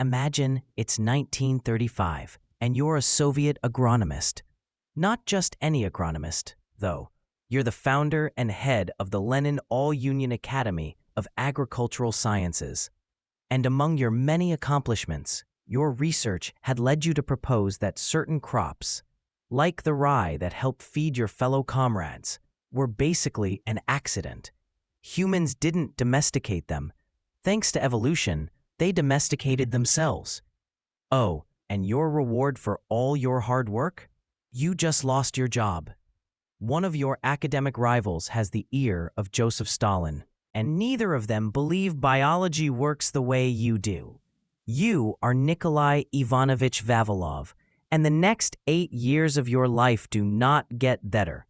Imagine it's 1935 and you're a Soviet agronomist. Not just any agronomist, though. You're the founder and head of the Lenin All-Union Academy of Agricultural Sciences. And among your many accomplishments, your research had led you to propose that certain crops, like the rye that helped feed your fellow comrades, were basically an accident. Humans didn't domesticate them. Thanks to evolution, they domesticated themselves. Oh, and your reward for all your hard work? You just lost your job. One of your academic rivals has the ear of Joseph Stalin, and neither of them believe biology works the way you do. You are Nikolai Ivanovich Vavilov, and the next 8 years of your life do not get better.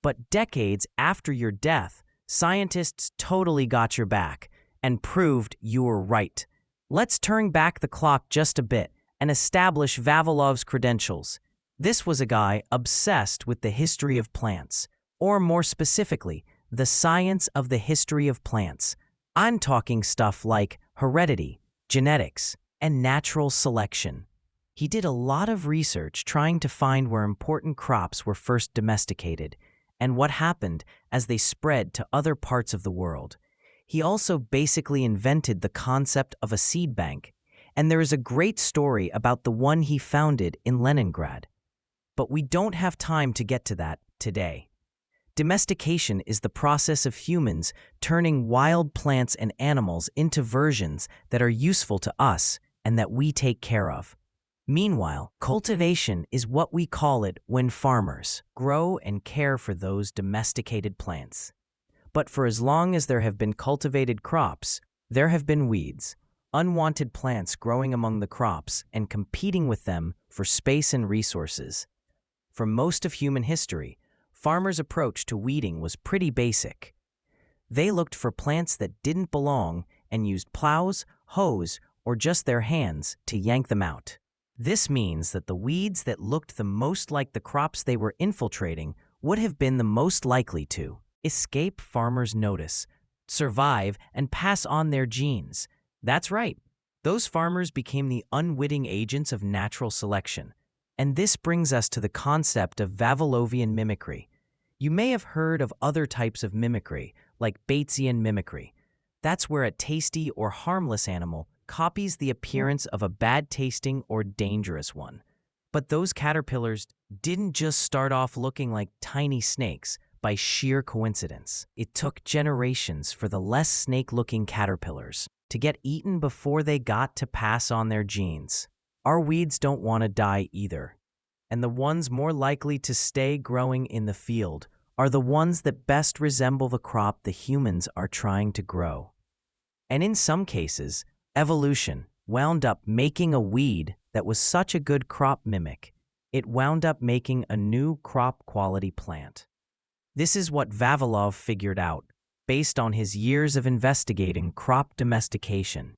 But decades after your death, scientists totally got your back and proved you were right. Let's turn back the clock just a bit and establish Vavilov's credentials. This was a guy obsessed with the history of plants, or more specifically, the science of the history of plants. I'm talking stuff like heredity, genetics, and natural selection. He did a lot of research trying to find where important crops were first domesticated and what happened as they spread to other parts of the world. He also basically invented the concept of a seed bank, and there is a great story about the one he founded in Leningrad. But we don't have time to get to that today. Domestication is the process of humans turning wild plants and animals into versions that are useful to us and that we take care of. Meanwhile, cultivation is what we call it when farmers grow and care for those domesticated plants. But for as long as there have been cultivated crops, there have been weeds, unwanted plants growing among the crops and competing with them for space and resources. For most of human history, farmers' approach to weeding was pretty basic. They looked for plants that didn't belong and used plows, hoes, or just their hands to yank them out. This means that the weeds that looked the most like the crops they were infiltrating would have been the most likely to escape farmers' notice, survive, and pass on their genes. That's right. Those farmers became the unwitting agents of natural selection. And this brings us to the concept of Vavilovian mimicry. You may have heard of other types of mimicry, like Batesian mimicry. That's where a tasty or harmless animal copies the appearance of a bad-tasting or dangerous one. But those caterpillars didn't just start off looking like tiny snakes by sheer coincidence. It took generations for the less snake-looking caterpillars to get eaten before they got to pass on their genes. Our weeds don't want to die either, and the ones more likely to stay growing in the field are the ones that best resemble the crop the humans are trying to grow. And in some cases, evolution wound up making a weed that was such a good crop mimic, it wound up making a new crop quality plant. This is what Vavilov figured out, based on his years of investigating crop domestication.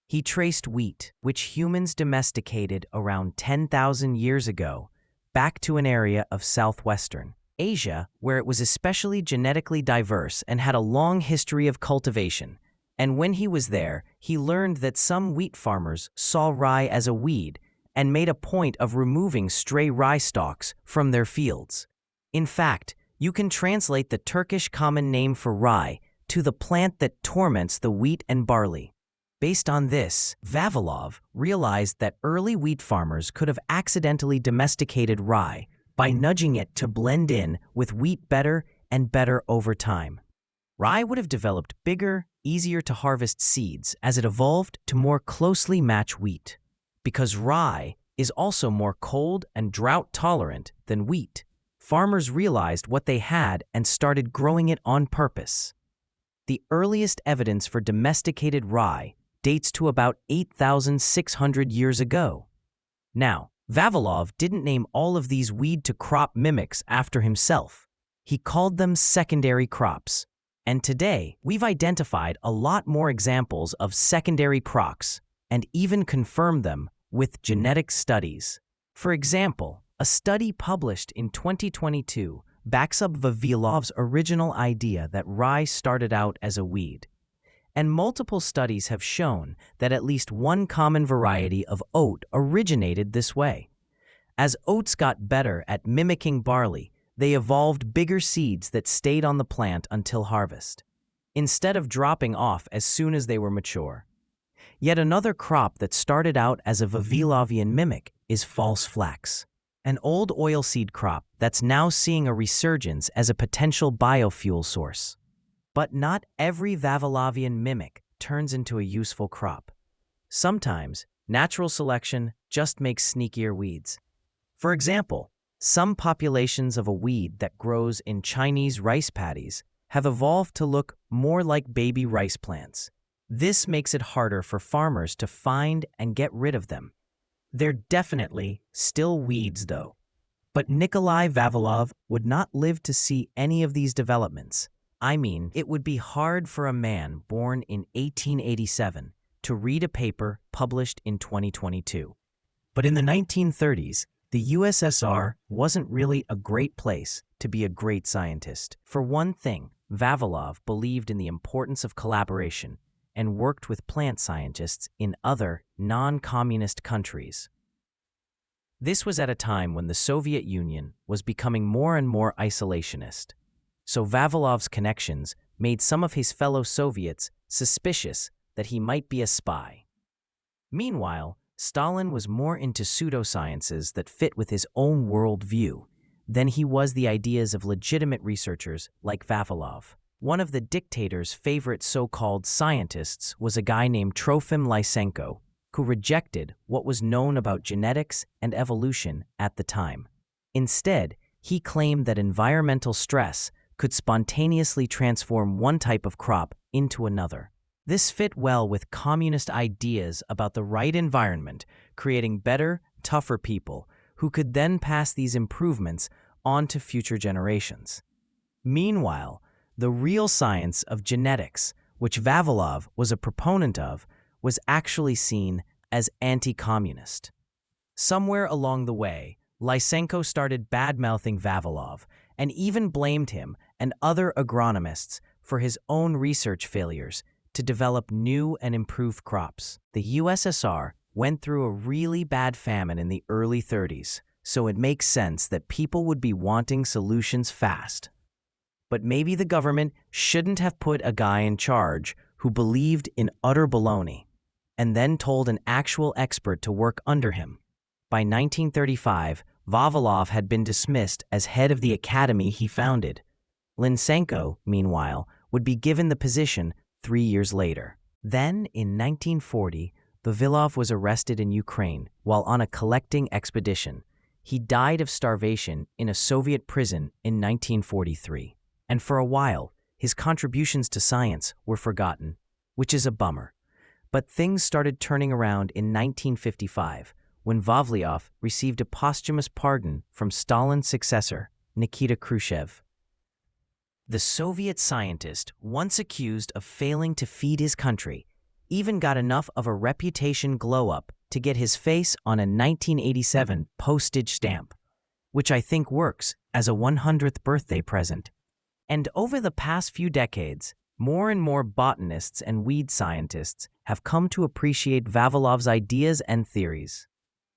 He traced wheat, which humans domesticated around 10,000 years ago, back to an area of southwestern Asia where it was especially genetically diverse and had a long history of cultivation. And when he was there, he learned that some wheat farmers saw rye as a weed and made a point of removing stray rye stalks from their fields. In fact, you can translate the Turkish common name for rye to the plant that torments the wheat and barley. Based on this, Vavilov realized that early wheat farmers could have accidentally domesticated rye by nudging it to blend in with wheat better and better over time. Rye would have developed bigger, easier to harvest seeds as it evolved to more closely match wheat. Because rye is also more cold and drought tolerant than wheat, farmers realized what they had and started growing it on purpose. The earliest evidence for domesticated rye dates to about 8,600 years ago. Now, Vavilov didn't name all of these weed-to-crop mimics after himself. He called them secondary crops. And today, we've identified a lot more examples of secondary crops and even confirmed them with genetic studies. For example, a study published in 2022 backs up Vavilov's original idea that rye started out as a weed. And multiple studies have shown that at least one common variety of oat originated this way. As oats got better at mimicking barley, they evolved bigger seeds that stayed on the plant until harvest, instead of dropping off as soon as they were mature. Yet another crop that started out as a Vavilovian mimic is false flax, an old oilseed crop that's now seeing a resurgence as a potential biofuel source. But not every Vavilovian mimic turns into a useful crop. Sometimes, natural selection just makes sneakier weeds. For example, some populations of a weed that grows in Chinese rice paddies have evolved to look more like baby rice plants. This makes it harder for farmers to find and get rid of them. They're definitely still weeds, though. But Nikolai Vavilov would not live to see any of these developments. I mean, it would be hard for a man born in 1887 to read a paper published in 2022. But in the 1930s, the USSR wasn't really a great place to be a great scientist. For one thing, Vavilov believed in the importance of collaboration and worked with plant scientists in other non-communist countries. This was at a time when the Soviet Union was becoming more and more isolationist. So Vavilov's connections made some of his fellow Soviets suspicious that he might be a spy. Meanwhile, Stalin was more into pseudosciences that fit with his own worldview than he was the ideas of legitimate researchers like Vavilov. One of the dictator's favorite so-called scientists was a guy named Trofim Lysenko, who rejected what was known about genetics and evolution at the time. Instead, he claimed that environmental stress could spontaneously transform one type of crop into another. This fit well with communist ideas about the right environment, creating better, tougher people who could then pass these improvements on to future generations. Meanwhile, the real science of genetics, which Vavilov was a proponent of, was actually seen as anti-communist. Somewhere along the way, Lysenko started bad-mouthing Vavilov and even blamed him and other agronomists for his own research failures to develop new and improved crops. The USSR went through a really bad famine in the early 30s, so it makes sense that people would be wanting solutions fast. But maybe the government shouldn't have put a guy in charge who believed in utter baloney, and then told an actual expert to work under him. By 1935, Vavilov had been dismissed as head of the academy he founded. Lysenko, meanwhile, would be given the position 3 years later. Then, in 1940, Vavilov was arrested in Ukraine while on a collecting expedition. He died of starvation in a Soviet prison in 1943. And for a while, his contributions to science were forgotten, which is a bummer. But things started turning around in 1955, when Vavilov received a posthumous pardon from Stalin's successor, Nikita Khrushchev. The Soviet scientist, once accused of failing to feed his country, even got enough of a reputation glow-up to get his face on a 1987 postage stamp, which I think works as a 100th birthday present. And over the past few decades, more and more botanists and weed scientists have come to appreciate Vavilov's ideas and theories.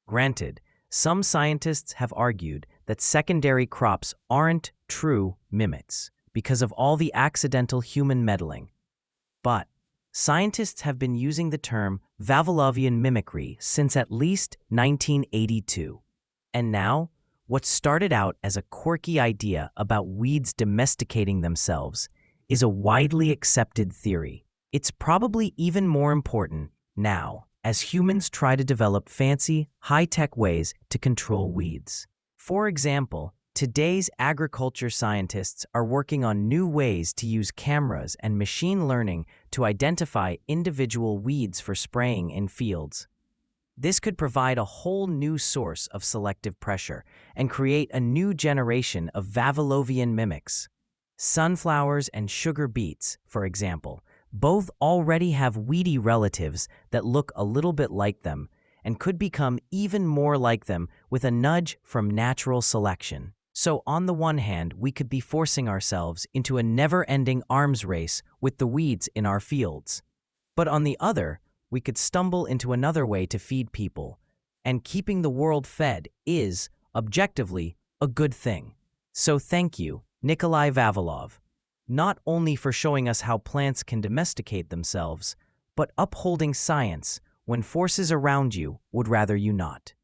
Granted, some scientists have argued that secondary crops aren't true mimics because of all the accidental human meddling. But scientists have been using the term Vavilovian mimicry since at least 1982. And now, what started out as a quirky idea about weeds domesticating themselves is a widely accepted theory. It's probably even more important now as humans try to develop fancy, high-tech ways to control weeds. For example, today's agriculture scientists are working on new ways to use cameras and machine learning to identify individual weeds for spraying in fields. This could provide a whole new source of selective pressure and create a new generation of Vavilovian mimics. Sunflowers and sugar beets, for example, both already have weedy relatives that look a little bit like them and could become even more like them with a nudge from natural selection. So on the one hand, we could be forcing ourselves into a never-ending arms race with the weeds in our fields. But on the other, we could stumble into another way to feed people, and keeping the world fed is, objectively, a good thing. So thank you, Nikolai Vavilov, not only for showing us how plants can domesticate themselves, but upholding science when forces around you would rather you not.